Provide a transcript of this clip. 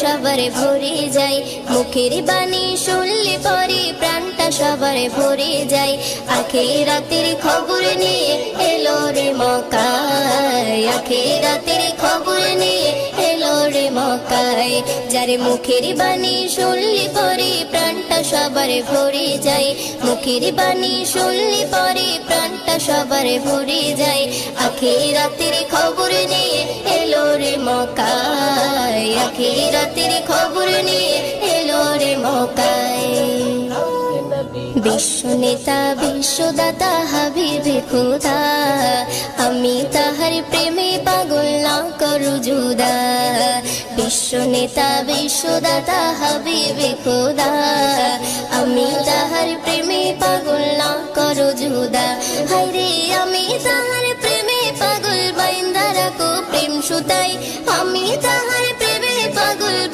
সবারে ভরে যায়, মুখের বাণী শুনলে পরে প্রাণটা সবারে ভরে যায়। আখিরাতের খবর নিয়ে এলো রে মক্কায়, আখিরাতের খবর নিয়ে এলো রে মক্কায়। যার মুখের বাণী শুনলে পরে প্রাণটা সবারে ভরে যায়, মুখের বাণী শুনলে পরে প্রাণটা সবারে ভরে যায়। আখিরাতের খবর নিয়ে এলো রে মক্কায়, আখিরাতের খবর নিয়ে এলো রে মক্কায়। বিশ্ব নেতা বিশ্বদাতা হাবিবে খোদা, আমি তাহার প্রেমে পাগল না করু জুদা। বিশ্ব নেতা বিশ্বদাতা হাবিবে খোদা, আমি তাহার প্রেমে পাগল না করু জুদা। হায়রে আমি তাহার প্রেমে পাগল বাইন্দা রাখো প্রেম সুতাই, আমি তাহার